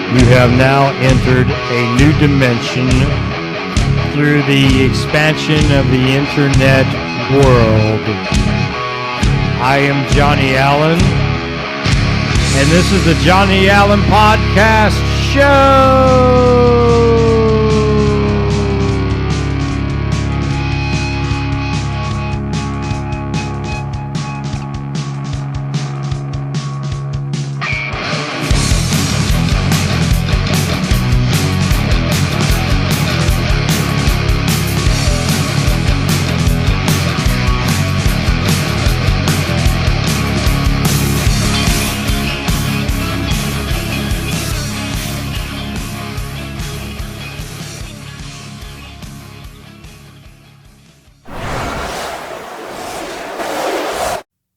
You have now entered a new dimension through the expansion of the internet world. I am Johnny Allen, and this is the Johnny Allen Podcast Show.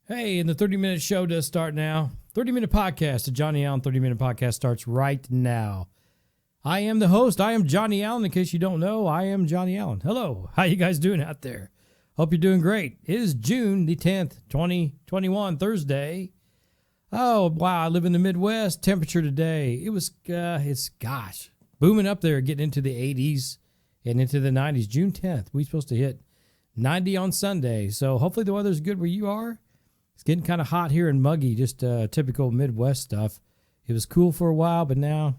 Hey, and the 30-minute show does start now. 30-minute podcast, the Johnny Allen 30-minute podcast starts right now. I am the host. I am Johnny Allen. In case you don't know, I am Johnny Allen. Hello. How you guys doing out there? Hope you're doing great. It is June the 10th, 2021, Thursday. Oh, wow. I live in the Midwest. Temperature today, it's booming up there, getting into the 80s and into the 90s. June 10th, we're supposed to hit 90 on Sunday. So hopefully the weather's good where you are. It's getting kind of hot here and muggy, just typical Midwest stuff. It was cool for a while, but now,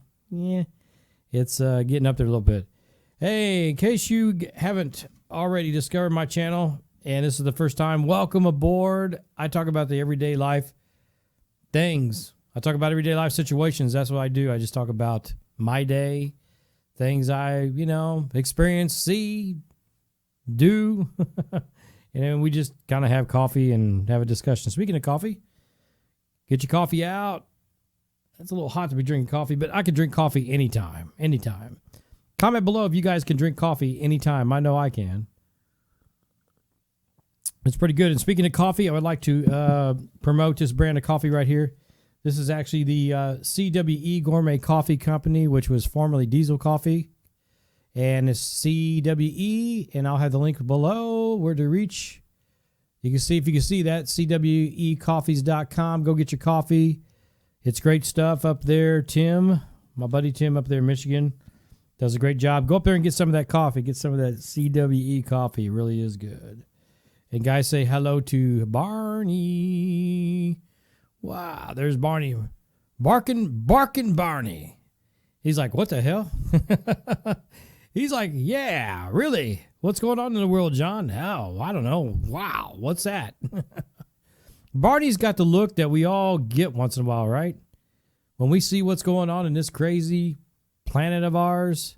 it's getting up there a little bit. Hey, in case you haven't already discovered my channel, and this is the first time, welcome aboard. I talk about the everyday life things. I talk about everyday life situations. That's what I do. I just talk about my day, things I, experience, see, do. And we just kind of have coffee and have a discussion. Speaking of coffee, get your coffee out. It's a little hot to be drinking coffee, but I can drink coffee anytime. Comment below if you guys can drink coffee anytime. I know I can. It's pretty good. And speaking of coffee, I would like to promote this brand of coffee right here. This is actually the CWE Gourmet Coffee Company, which was formerly Diesel Coffee. And it's CWE, and I'll have the link below where to reach. You can see, if you can see that, CWEcoffees.com. Go get your coffee. It's great stuff up there. Tim, my buddy Tim up there in Michigan, does a great job. Go up there and get some of that coffee. Get some of that CWE coffee. It really is good. And guys, say hello to Barney. Wow, there's Barney. Barking Barney. He's like, what the hell? He's like, yeah, really? What's going on in the world, John? Oh, I don't know. Wow, what's that? Barney's got the look that we all get once in a while, right? When we see what's going on in this crazy planet of ours,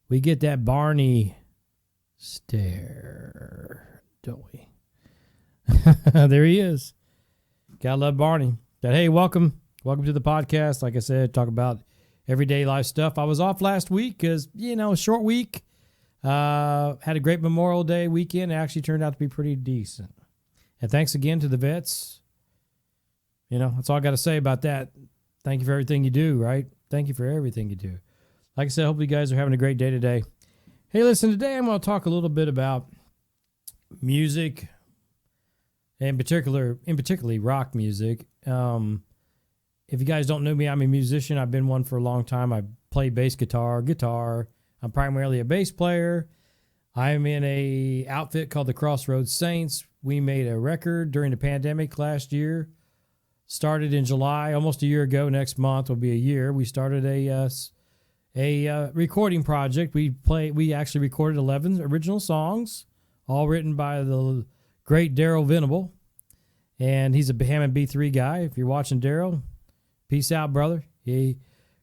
we get that Barney stare, don't we? There he is. Gotta love Barney. But hey, welcome to the podcast. Like I said, talk about everyday life stuff. I was off last week because, short week. Had a great Memorial Day weekend. It actually turned out to be pretty decent. And thanks again to the vets. That's all I got to say about that. Thank you for everything you do, right? Thank you for everything you do. Like I said, hope you guys are having a great day today. Hey, listen, today I'm going to talk a little bit about music, and particularly rock music. If you guys don't know me, I'm a musician. I've been one for a long time. I play bass guitar. I'm primarily a bass player. I'm in a outfit called the Crossroads Saints. We made a record during the pandemic last year. Started in July, almost a year ago. Next month will be a year. We started a recording project. We actually recorded 11 original songs, all written by the great Daryl Venable. And he's a Hammond B3 guy. If you're watching Daryl, peace out, brother.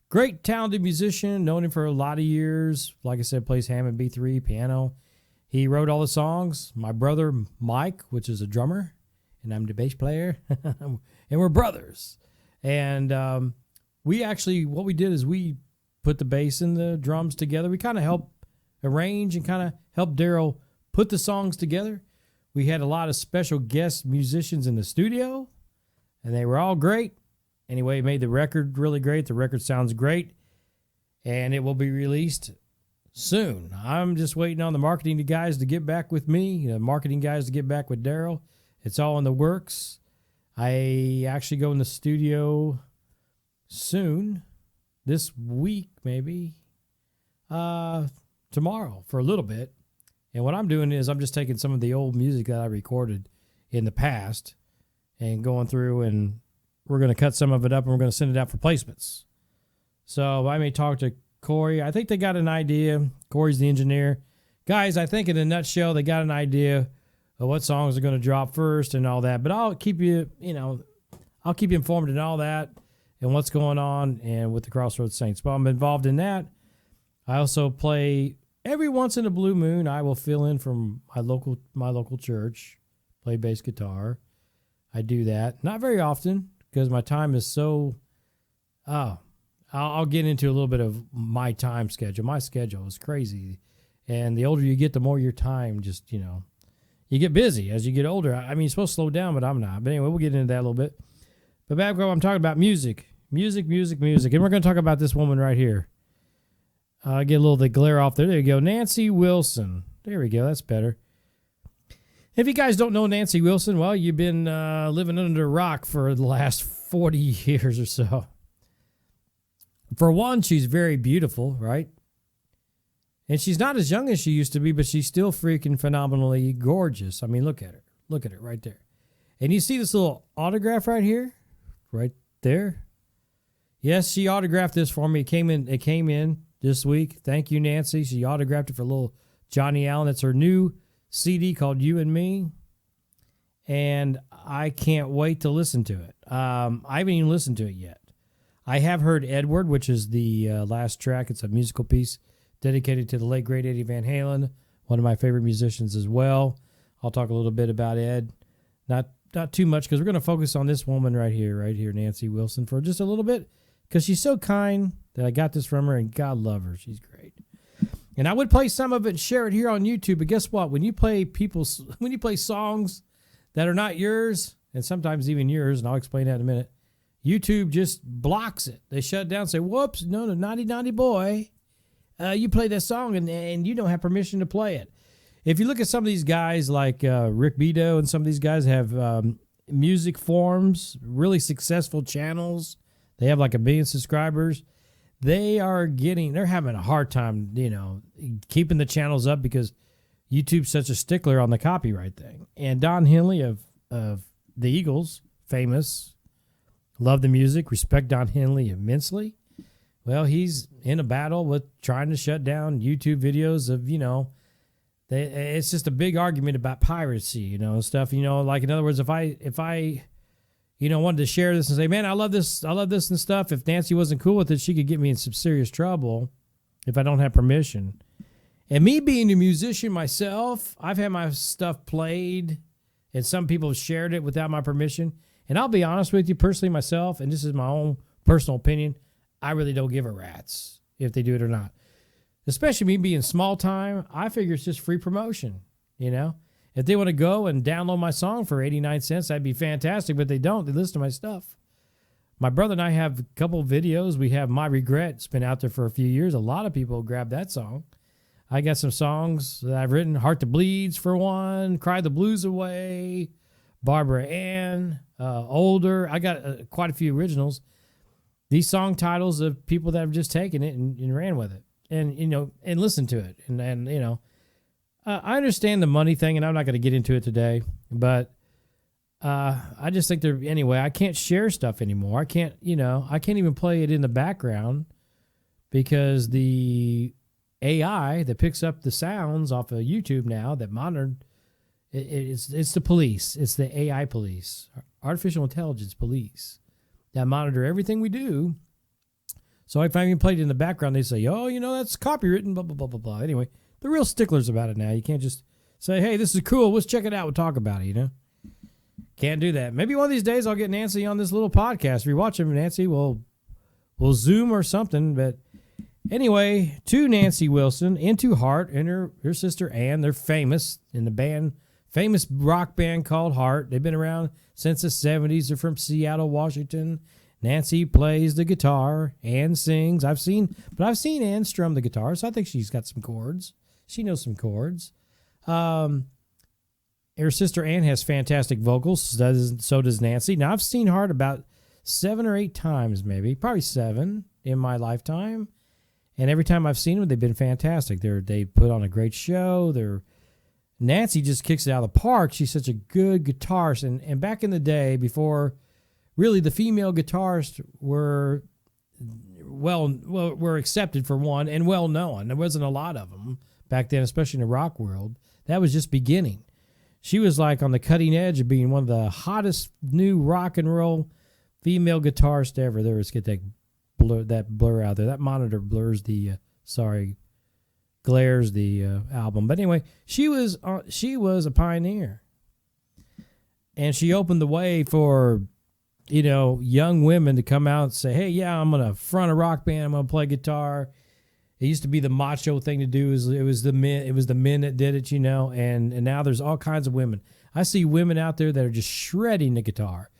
Great, talented musician, known him for a lot of years. Like I said, plays Hammond B3, piano. He wrote all the songs. My brother, Mike, which is a drummer, and I'm the bass player, and we're brothers. And what we did is we put the bass and the drums together. We kind of helped arrange and kind of helped Daryl put the songs together. We had a lot of special guest musicians in the studio, and they were all great. Anyway, it made the record really great. The record sounds great, and it will be released soon. I'm just waiting on the marketing guys to get back with me, the marketing guys to get back with Daryl. It's all in the works. I actually go in the studio soon, this week, maybe tomorrow for a little bit. And what I'm doing is I'm just taking some of the old music that I recorded in the past and going through, and we're going to cut some of it up and we're going to send it out for placements. So I may talk to Corey. I think they got an idea. Corey's the engineer. Guys, I think in a nutshell, they got an idea of what songs are going to drop first and all that. But I'll keep you, I'll keep you informed in all that and what's going on and with the Crossroads Saints. But I'm involved in that. I also play every once in a blue moon. I will fill in from my local church, play bass guitar. I do that. Not very often because my time is so, I'll get into a little bit of my time schedule. My schedule is crazy. And the older you get, the more your time just, you get busy as you get older. I mean, you're supposed to slow down, but I'm not. But anyway, we'll get into that a little bit. But back when I'm talking about music. And we're going to talk about this woman right here. Get a little of the glare off there. There you go. Nancy Wilson. There we go. That's better. If you guys don't know Nancy Wilson, well, you've been living under a rock for the last 40 years or so. For one, she's very beautiful, right? And she's not as young as she used to be, but she's still freaking phenomenally gorgeous. I mean, look at her. Look at her right there. And you see this little autograph right here? Right there. Yes, she autographed this for me. It came in this week. Thank you, Nancy. She autographed it for little Johnny Allen. It's her new CD called You and Me. And I can't wait to listen to it. I haven't even listened to it yet. I have heard Edward, which is the last track. It's a musical piece dedicated to the late, great Eddie Van Halen, one of my favorite musicians as well. I'll talk a little bit about Ed. Not too much because we're going to focus on this woman right here, Nancy Wilson, for just a little bit because she's so kind that I got this from her, and God love her. She's great. And I would play some of it and share it here on YouTube, but guess what? When you play songs that are not yours, and sometimes even yours, and I'll explain that in a minute, YouTube just blocks it. They shut it down and say, whoops, no, naughty boy. You play that song and you don't have permission to play it. If you look at some of these guys like Rick Beto and some of these guys have music forums, really successful channels. They have like 1 million subscribers. They're having a hard time, keeping the channels up because YouTube's such a stickler on the copyright thing. And Don Henley of the Eagles, famous, love the music, respect Don Henley immensely. Well, he's in a battle with trying to shut down YouTube videos of, it's just a big argument about piracy, stuff, like in other words, if I wanted to share this and say, man, I love this and stuff. If Nancy wasn't cool with it, she could get me in some serious trouble if I don't have permission. And me being a musician myself, I've had my stuff played and some people have shared it without my permission. And I'll be honest with you personally myself, and this is my own personal opinion, I really don't give a rat's if they do it or not. Especially me being small time, I figure it's just free promotion, If they want to go and download my song for 89 cents, that'd be fantastic, but they don't. They listen to my stuff. My brother and I have a couple of videos. We have My Regret. It's been out there for a few years. A lot of people grab that song. I got some songs that I've written. Heart That Bleeds for one. Cry the Blues Away. Barbara Ann. Older. I got quite a few originals. These song titles of people that have just taken it and ran with it. And, and listened to it. And I understand the money thing, and I'm not going to get into it today, but I just think I can't share stuff anymore. I can't even play it in the background because the AI that picks up the sounds off of YouTube now that monitored, it's the police. It's the AI police, artificial intelligence police that monitor everything we do. So if I even played it in the background, they say, oh, that's copywritten, blah, blah, blah, blah, blah. Anyway, they're real sticklers about it now. You can't just say, hey, this is cool. Let's check it out. We'll talk about it, Can't do that. Maybe one of these days I'll get Nancy on this little podcast. If you're watching, Nancy, we'll Zoom or something. But anyway, to Nancy Wilson and to Heart and her sister Ann. They're famous in the band, famous rock band called Heart. They've been around since the 70s. They're from Seattle, Washington. Nancy plays the guitar. Ann sings. I've seen Ann strum the guitar, so I think she's got some chords. She knows some chords. Her sister Ann has fantastic vocals. So does Nancy. Now, I've seen Heart about 7 or 8 times, maybe. Probably 7. in my lifetime. And every time I've seen them, they've been fantastic. They put on a great show. Nancy just kicks it out of the park. She's such a good guitarist. And back in the day, before really the female guitarists were were accepted for one and well known. There wasn't a lot of them back then, especially in the rock world. That was just beginning. She was like on the cutting edge of being one of the hottest new rock and roll female guitarists ever. There was get that blur out there. That monitor blurs glares the album. But anyway, she was a pioneer, and she opened the way for young women to come out and say, "Hey, yeah, I'm gonna front a rock band. I'm gonna play guitar." It used to be the macho thing to do. It was the men that did it, And now there's all kinds of women. I see women out there that are just shredding the guitar.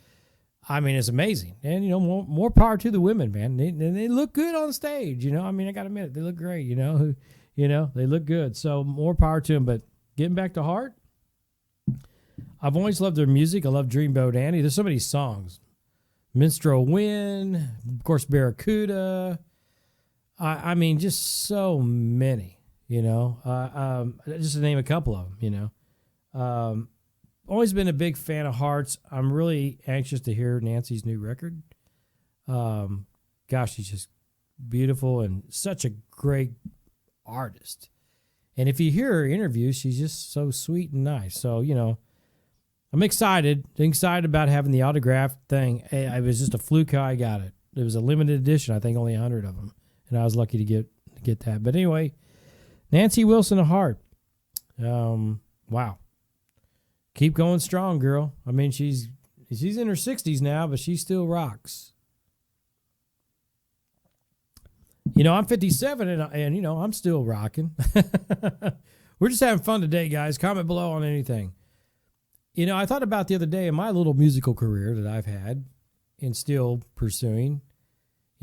I mean, it's amazing. And, more power to the women, man. They look good on stage, I mean, I got to admit it. They look great, they look good. So more power to them. But getting back to Heart, I've always loved their music. I love Dreamboat Annie. There's so many songs. Minstrel Wind, of course, Barracuda. I mean, just so many, just to name a couple of them, always been a big fan of Hearts. I'm really anxious to hear Nancy's new record. Gosh, she's just beautiful and such a great artist. And if you hear her interviews, she's just so sweet and nice. So, I'm excited about having the autograph thing. It was just a fluke how I got it. It was a limited edition. I think only 100 of them. And I was lucky to get that. But anyway, Nancy Wilson of Heart. Wow. Keep going strong, girl. I mean, she's in her 60s now, but she still rocks. I'm 57 and I'm still rocking. We're just having fun today, guys. Comment below on anything. I thought about the other day in my little musical career that I've had and still pursuing.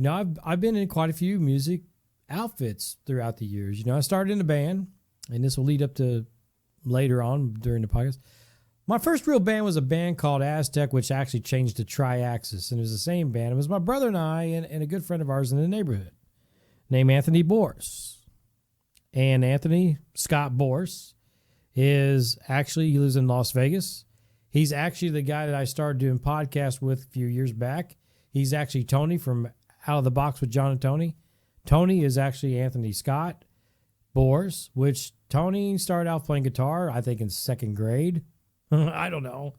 I've been in quite a few music outfits throughout the years. I started in a band, and this will lead up to later on during the podcast. My first real band was a band called Aztec, which actually changed to Triaxis, and it was the same band. It was my brother and I and a good friend of ours in the neighborhood named Anthony Boris. And Anthony Scott Boris he lives in Las Vegas. He's actually the guy that I started doing podcasts with a few years back. He's actually Tony from Out of the Box with John and Tony. Tony is actually Anthony Scott Boris, which Tony started out playing guitar, I think in second grade. I don't know.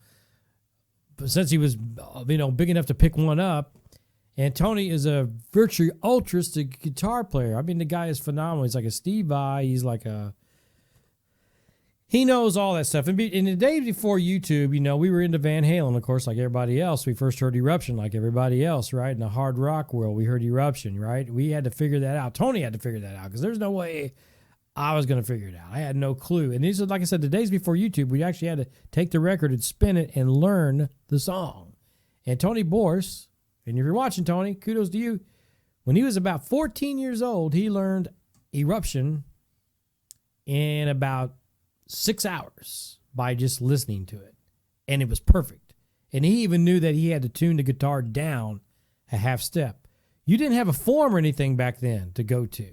But since he was, big enough to pick one up, and Tony is a virtuosic guitar player. I mean, the guy is phenomenal. He's like a Steve Vai. He knows all that stuff. And in the days before YouTube, we were into Van Halen, of course, like everybody else. We first heard Eruption like everybody else, right? In the hard rock world, we heard Eruption, right? We had to figure that out. Tony had to figure that out because there's no way I was going to figure it out. I had no clue. And these are, like I said, the days before YouTube, we actually had to take the record and spin it and learn the song. And Tony Boris, and if you're watching, Tony, kudos to you. When he was about 14 years old, he learned Eruption in about 6 hours by just listening to it. And it was perfect. And he even knew that he had to tune the guitar down a half step. You didn't have a form or anything back then to go to.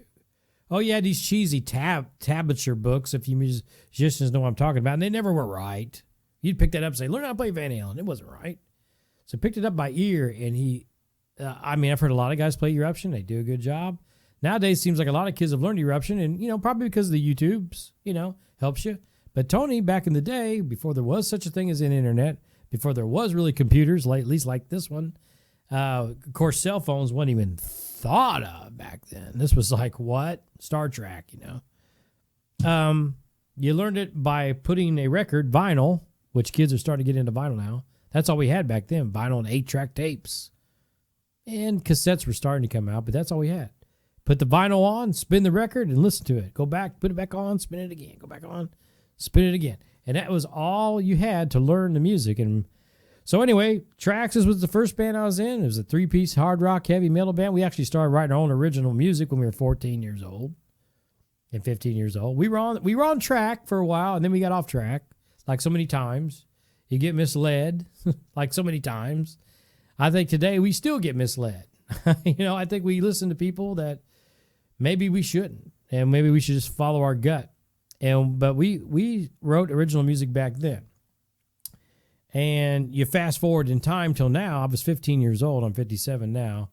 Oh, you had these cheesy tablature books, if you musicians know what I'm talking about, and they never were right. You'd pick that up and say, learn how to play Van Halen. It wasn't right. So I picked it up by ear, and I've heard a lot of guys play Eruption. They do a good job. Nowadays, it seems like a lot of kids have learned Eruption, and, probably because of the YouTubes, helps you. But Tony, back in the day, before there was such a thing as an internet, before there was really computers, at least like this one, of course, cell phones weren't even thought of back then. This was like, what? Star Trek, You learned it by putting a record, vinyl, which kids are starting to get into vinyl now. That's all we had back then, vinyl and 8-track tapes. And cassettes were starting to come out, but that's all we had. Put the vinyl on, spin the record, and listen to it. Go back, put it back on, spin it again. Go back on, spin it again. And that was all you had to learn the music. And so anyway, Traxxas was the first band I was in. It was a 3-piece hard rock, heavy metal band. We actually started writing our own original music when we were 14 years old and 15 years old. We were on track for a while, and then we got off track, like so many times. You get misled, like so many times. I think today we still get misled. I think we listen to people that maybe we shouldn't, and maybe we should just follow our gut. But we wrote original music back then. And you fast forward in time till now. I was 15 years old. I'm 57 now.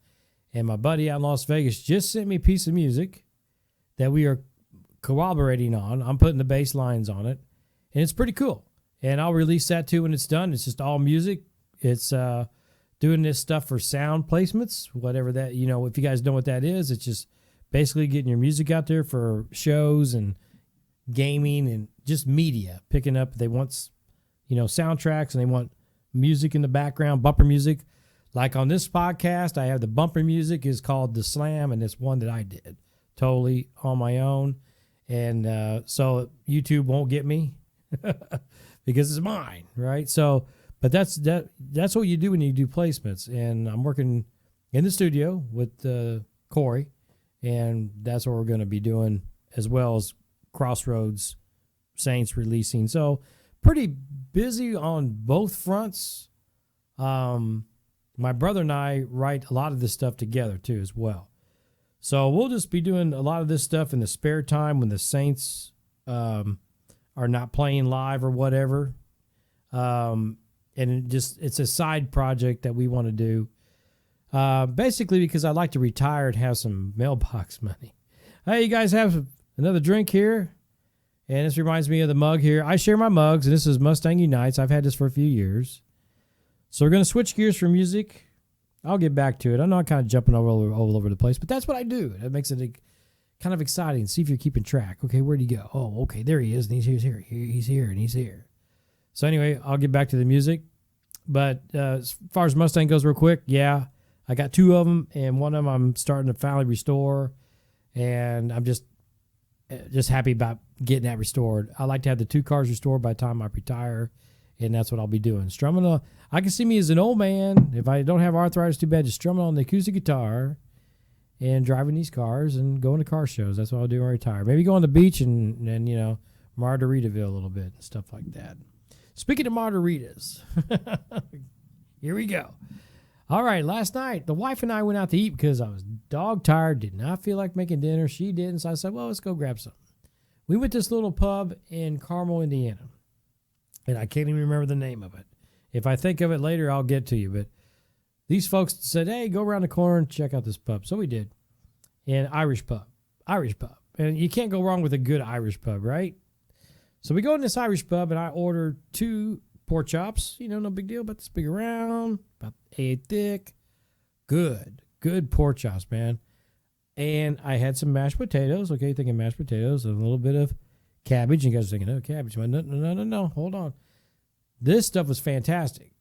And my buddy out in Las Vegas just sent me a piece of music that we are collaborating on. I'm putting the bass lines on it. And it's pretty cool. And I'll release that too when it's done. It's just all music. It's doing this stuff for sound placements, whatever that, if you guys know what that is, it's just basically getting your music out there for shows and gaming and just media. Picking up, they want, soundtracks, and they want music in the background, bumper music. Like on this podcast, I have the bumper music is called The Slam, and it's one that I did totally on my own. And so YouTube won't get me because it's mine, right? So, but that's what you do when you do placements. And I'm working in the studio with Corey, and that's what we're going to be doing, as well as Crossroads Saints releasing. So pretty busy on both fronts. My brother and I write a lot of this stuff together too as well. So we'll just be doing a lot of this stuff in the spare time when the Saints are not playing live or whatever. And it's a side project that we want to do. Basically because I'd like to retire and have some mailbox money. Hey, you guys have another drink here? And this reminds me of the mug here. I share my mugs, and this is Mustang Unites. I've had this for a few years. So we're going to switch gears for music. I'll get back to it. I know I'm kind of jumping all over the place, but that's what I do. That makes it kind of exciting. See if you're keeping track. Okay, where'd he go? Oh, okay, there he is, and he's here. He's here, and he's here. So anyway, I'll get back to the music. But as far as Mustang goes real quick, yeah, I got two of them, and one of them I'm starting to finally restore, and I'm just happy about getting that restored. I like to have the two cars restored by the time I retire, and that's what I'll be doing. Strumming I can see me as an old man, if I don't have arthritis too bad, just strumming on the acoustic guitar and driving these cars and going to car shows. That's what I'll do when I retire. Maybe go on the beach and Margaritaville a little bit and stuff like that. Speaking of margaritas, here we go. All right, last night, the wife and I went out to eat because I was dog tired, did not feel like making dinner. She didn't, so I said, well, let's go grab something. We went to this little pub in Carmel, Indiana, and I can't even remember the name of it. If I think of it later, I'll get to you, but these folks said, hey, go around the corner and check out this pub. So we did, and Irish pub. And you can't go wrong with a good Irish pub, right? So we go in this Irish pub, and I ordered 2 pork chops, no big deal, about this big around, about 8 thick. Good pork chops, man. And I had some mashed potatoes, okay, thinking mashed potatoes, and a little bit of cabbage. You guys are thinking, oh, cabbage. No, hold on. This stuff was fantastic.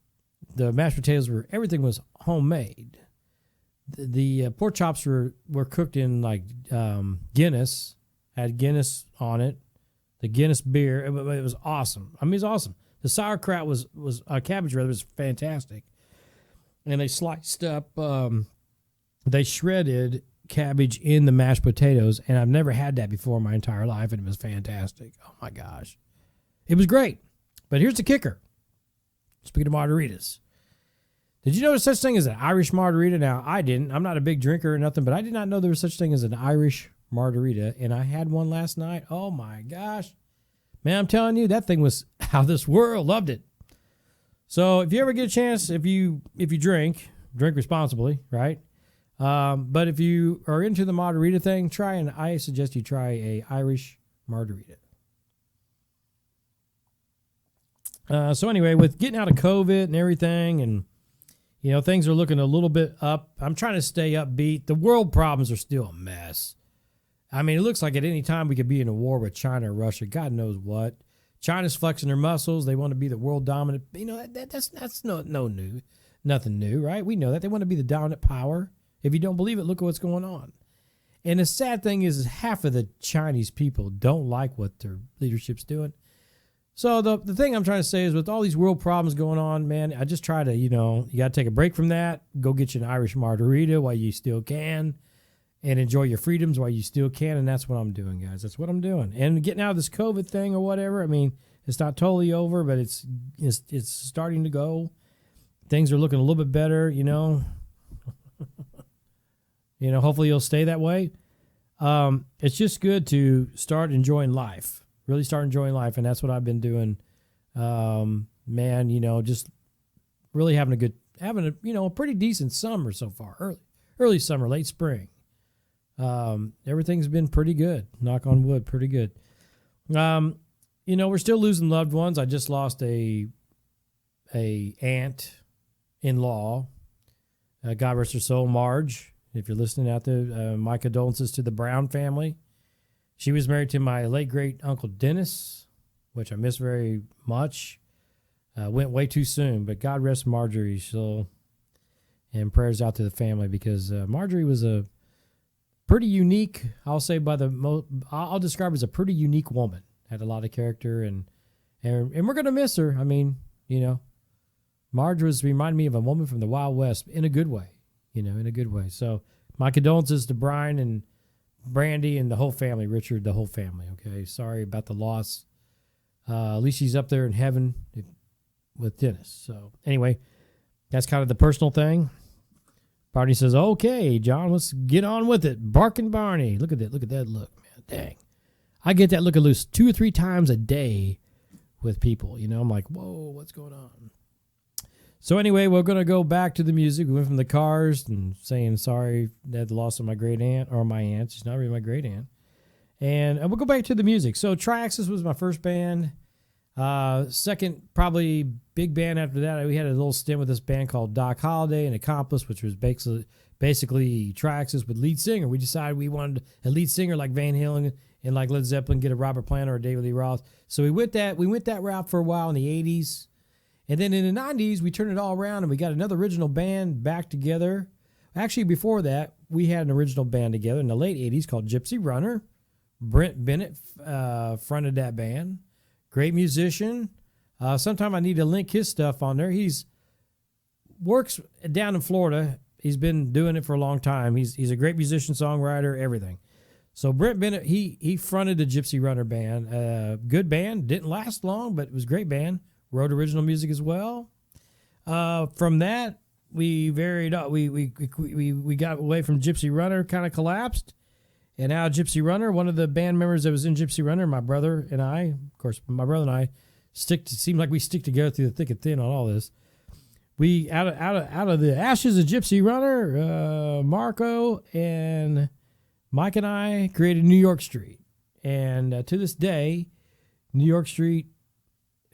The mashed potatoes everything was homemade. The pork chops were cooked in like Guinness, had Guinness on it, the Guinness beer. It was awesome. I mean, it's awesome. The sauerkraut was cabbage rather was fantastic, and they sliced up, they shredded cabbage in the mashed potatoes, and I've never had that before in my entire life, and it was fantastic. Oh my gosh, it was great. But here's the kicker. Speaking of margaritas, did you know there's such thing as an Irish margarita? Now I didn't. I'm not a big drinker or nothing, but I did not know there was such thing as an Irish margarita, and I had one last night. Oh my gosh. Man, I'm telling you, that thing was out of this world. Loved it. So if you ever get a chance, if you drink responsibly, right? But if you are into the margarita thing, I suggest you try a Irish margarita. So anyway, with getting out of COVID and everything, and things are looking a little bit up. I'm trying to stay upbeat. The world problems are still a mess. I mean, it looks like at any time we could be in a war with China or Russia. God knows what. China's flexing their muscles. They want to be the world dominant. That's no new, nothing new, right? We know that they want to be the dominant power. If you don't believe it, look at what's going on. And the sad thing is half of the Chinese people don't like what their leadership's doing. So the thing I'm trying to say is with all these world problems going on, man, I just try to, you got to take a break from that. Go get you an Irish margarita while you still can. And enjoy your freedoms while you still can, and that's what I'm doing, guys. That's what I'm doing. And getting out of this COVID thing or whatever, I mean, it's not totally over, but it's starting to go. Things are looking a little bit better, hopefully you'll stay that way. It's just good to start enjoying life, really start enjoying life. And that's what I've been doing. Just really having a pretty decent summer so far, early summer, late spring. Everything's been pretty good. Knock on wood, pretty good. We're still losing loved ones. I just lost a aunt-in-law. God rest her soul, Marge. If you're listening out there, my condolences to the Brown family. She was married to my late great uncle Dennis, which I miss very much. Went way too soon, but God rest Marjorie's soul. And prayers out to the family, because Marjorie was a pretty unique, I'll describe her as a pretty unique woman. Had a lot of character, and we're going to miss her. I mean, Marge reminded me of a woman from the Wild West in a good way, in a good way. So my condolences to Brian and Brandy and the whole family, Richard, the whole family. Okay. Sorry about the loss. At least she's up there in heaven with Dennis. So anyway, that's kind of the personal thing. Barney says, okay, John, let's get on with it. Barking Barney. Look at that. Look at that look, man. Dang. I get that look at loose 2 or 3 times a day with people. I'm like, whoa, what's going on? So anyway, we're going to go back to the music. We went from the Cars and saying sorry that the loss of my great aunt, or my aunt. She's not really my great aunt. And we'll go back to the music. So Triaxis was my first band. Second, probably big band after that. We had a little stint with this band called Doc Holliday and Accomplice, which was basically Triaxis with lead singer. We decided we wanted a lead singer like Van Halen and like Led Zeppelin, get a Robert Plant or a David Lee Roth. So we went that route for a while in the 80s. And then in the 90s, we turned it all around and we got another original band back together. Actually, before that, we had an original band together in the late 80s called Gypsy Runner. Brent Bennett fronted that band. Great musician. Sometime I need to link his stuff on there. He's works down in Florida. He's been doing it for a long time. He's a great musician, songwriter, everything. So Brent Bennett, he fronted the Gypsy Runner band. Good band. Didn't last long, but it was a great band. Wrote original music as well. From that, we varied up. We got away from Gypsy Runner, kind of collapsed. And now Gypsy Runner, one of the band members that was in Gypsy Runner, my brother and I, of course, seem like we stick together through the thick and thin on all this. We out of the ashes of Gypsy Runner, Marco and Mike and I created New York Street. And to this day, New York Street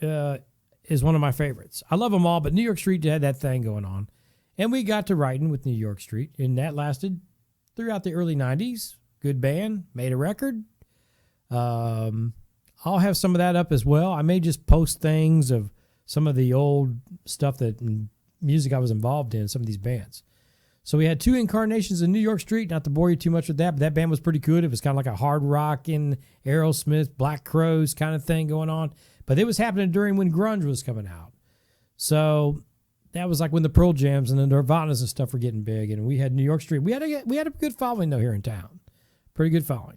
is one of my favorites. I love them all, but New York Street had that thing going on. And we got to writing with New York Street, and that lasted throughout the early 90s. Good band, made a record. I'll have some of that up as well. I may just post things of some of the old stuff music I was involved in, some of these bands. So we had 2 incarnations in New York Street, not to bore you too much with that, but that band was pretty good. It was kind of like a hard rockin' Aerosmith, Black Crowes kind of thing going on. But it was happening during when grunge was coming out. So that was like when the Pearl Jams and the Nirvanas and stuff were getting big. And we had New York Street. We had a good following, though, here in town. Pretty good following.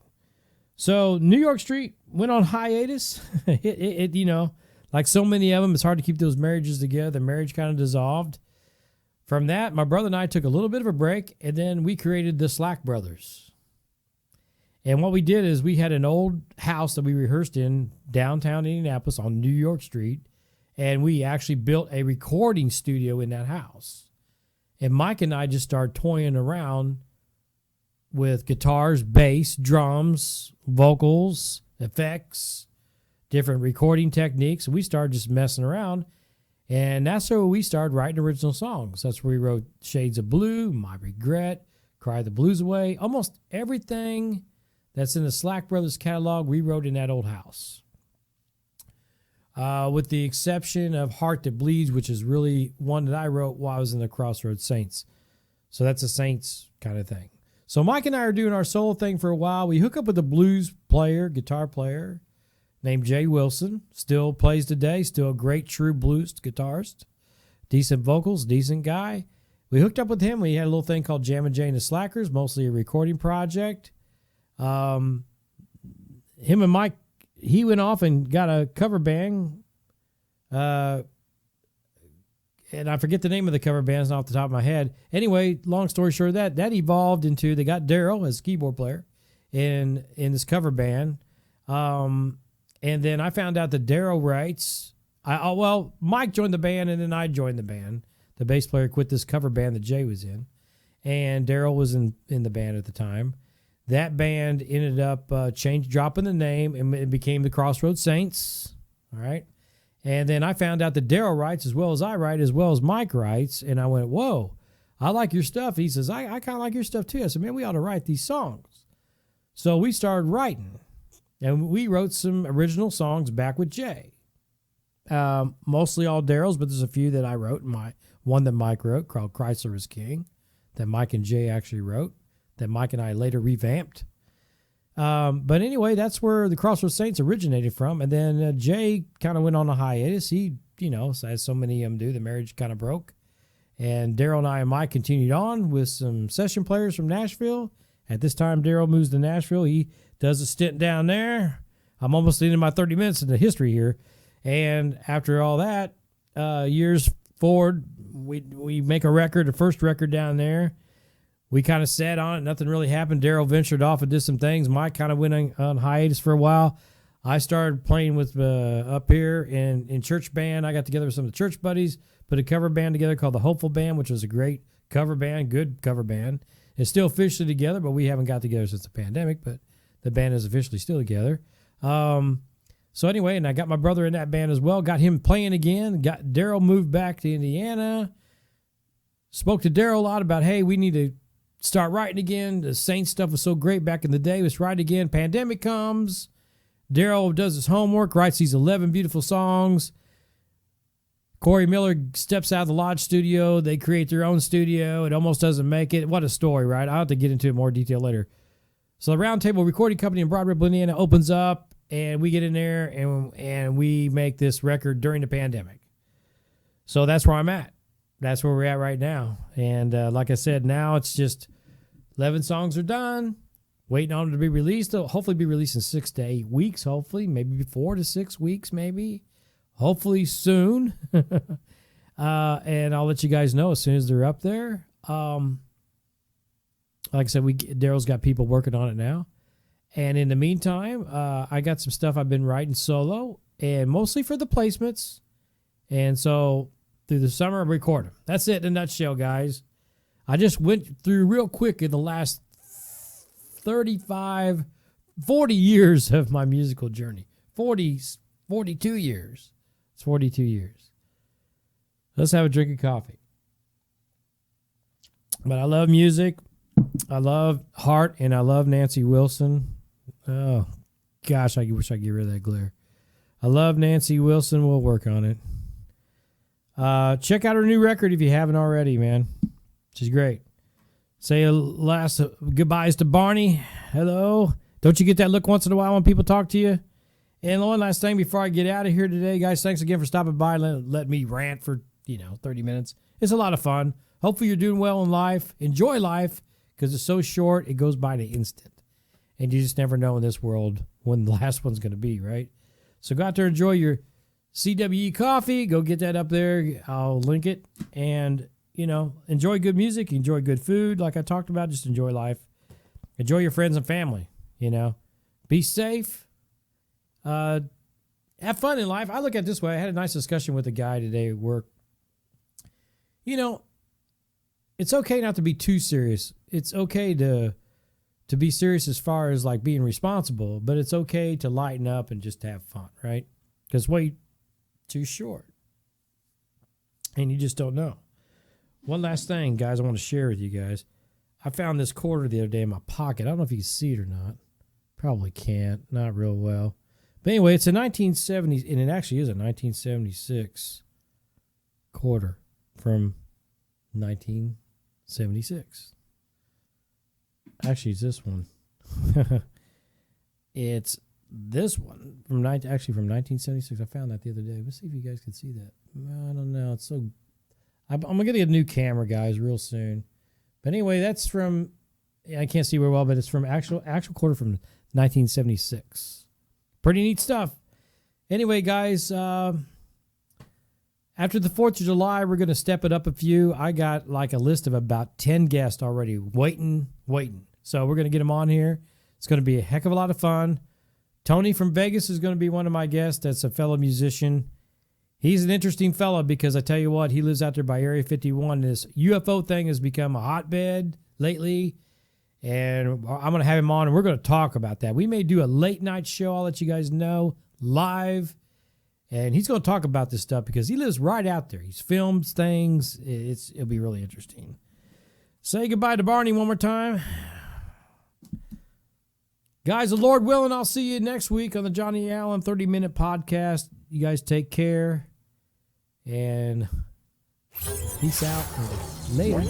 So New York Street went on hiatus. Like so many of them, it's hard to keep those marriages together. The marriage kind of dissolved. From that, my brother and I took a little bit of a break, and then we created the Slack Brothers. And what we did is we had an old house that we rehearsed in downtown Indianapolis on New York Street, and we actually built a recording studio in that house. And Mike and I just started toying around with guitars, bass, drums, vocals, effects, different recording techniques. We started just messing around, and that's where we started writing original songs. That's where we wrote Shades of Blue, My Regret, Cry the Blues Away. Almost everything that's in the Slack Brothers catalog, we wrote in that old house. With the exception of Heart That Bleeds, which is really one that I wrote while I was in the Crossroads Saints. So that's a Saints kind of thing. So Mike and I are doing our solo thing for a while. We hook up with a blues player, guitar player named Jay Wilson. Still plays today. Still a great true blues guitarist. Decent vocals, decent guy. We hooked up with him. We had a little thing called Jammin' Jay and the Slackers, mostly a recording project. Him and Mike, he went off and got a cover band. And and I forget the name of the cover band, it's not off the top of my head. Anyway, long story short, that evolved into, they got Daryl as keyboard player in this cover band. And then I found out that Daryl writes, Mike joined the band and then I joined the band. The bass player quit this cover band that Jay was in, and Daryl was in the band at the time. That band ended up dropping the name, and it became the Crossroads Saints. All right. And then I found out that Daryl writes as well as I write, as well as Mike writes. And I went, whoa, I like your stuff. He says, I kind of like your stuff too. I said, man, we ought to write these songs. So we started writing, and we wrote some original songs back with Jay. Mostly all Daryl's, but there's a few that I wrote. One that Mike wrote called Chrysler is King, that Mike and Jay actually wrote, that Mike and I later revamped. But anyway, that's where the Crossroads Saints originated from. And then Jay kind of went on a hiatus. He, as so many of them do, the marriage kind of broke. And Daryl and I and Mike continued on with some session players from Nashville. At this time, Daryl moves to Nashville. He does a stint down there. I'm almost into my 30 minutes of the history here. And after all that, years forward, we make a record, the first record down there. We kind of sat on it. Nothing really happened. Daryl ventured off and did some things. Mike kind of went on hiatus for a while. I started playing with up here in church band. I got together with some of the church buddies, put a cover band together called the Hopeful Band, which was a great cover band, good cover band. It's still officially together, but we haven't got together since the pandemic, but the band is officially still together. So anyway, and I got my brother in that band as well, got him playing again, got Daryl moved back to Indiana, spoke to Daryl a lot about, hey, we need to start writing again. The Saints stuff was so great back in the day. Let's write again. Pandemic comes. Daryl does his homework, writes these 11 beautiful songs. Corey Miller steps out of the Lodge studio. They create their own studio. It almost doesn't make it. What a story, right? I'll have to get into it more detail later. So the Round Table Recording Company in Broad Ripple, Indiana opens up, and we get in there, and we make this record during the pandemic. So that's where I'm at. That's where we're at right now. And like I said, now it's just 11 songs are done, waiting on them to be released. They'll hopefully be released in 6 to 8 weeks, hopefully, maybe 4 to 6 weeks, maybe. Hopefully soon. And I'll let you guys know as soon as they're up there. Like I said, Daryl's got people working on it now. And in the meantime, I got some stuff I've been writing solo, and mostly for the placements. And so through the summer, I record them. That's it in a nutshell, guys. I just went through real quick in the last 40 years of my musical journey. 42 years. It's 42 years. Let's have a drink of coffee. But I love music. I love Heart, and I love Nancy Wilson. Oh, gosh, I wish I could get rid of that glare. I love Nancy Wilson. We'll work on it. Check out her new record if you haven't already, man. She's great. Say last goodbyes to Barney. Hello. Don't you get that look once in a while when people talk to you? And one last thing before I get out of here today, guys, thanks again for stopping by and let me rant for, 30 minutes. It's a lot of fun. Hopefully you're doing well in life. Enjoy life because it's so short. It goes by in an instant. And you just never know in this world when the last one's going to be, right? So go out there and enjoy your CWE coffee. Go get that up there. I'll link it. And, enjoy good music. Enjoy good food. Like I talked about, just enjoy life. Enjoy your friends and family, Be safe. Have fun in life. I look at it this way. I had a nice discussion with a guy today at work. It's okay not to be too serious. It's okay to be serious as far as like being responsible, but it's okay to lighten up and just have fun, right? Because way too short. And you just don't know. One last thing, guys, I want to share with you guys. I found this quarter the other day in my pocket. I don't know if you can see it or not. Probably can't. Not real well. But anyway, it's a 1970s, and it actually is a 1976 quarter from 1976. Actually, it's this one. It's this one from 1976. I found that the other day. Let's see if you guys can see that. I don't know. It's so. I'm gonna get a new camera, guys, real soon. But anyway, that's from. I can't see very well, but it's from actual quarter from 1976. Pretty neat stuff. Anyway, guys, After the 4th of July, we're going to step it up a few. I got like a list of about 10 guests already waiting. So we're going to get them on here. It's going to be a heck of a lot of fun. Tony from Vegas is going to be one of my guests. That's a fellow musician. He's an interesting fellow because I tell you what, he lives out there by Area 51. This UFO thing has become a hotbed lately. And I'm going to have him on, and we're going to talk about that. We may do a late night show. I'll let you guys know live. And he's going to talk about this stuff because he lives right out there. He's filmed things. It'll be really interesting. Say goodbye to Barney one more time. Guys, the Lord willing, I'll see you next week on the Johnny Allen 30-minute podcast. You guys take care. And peace out. Later.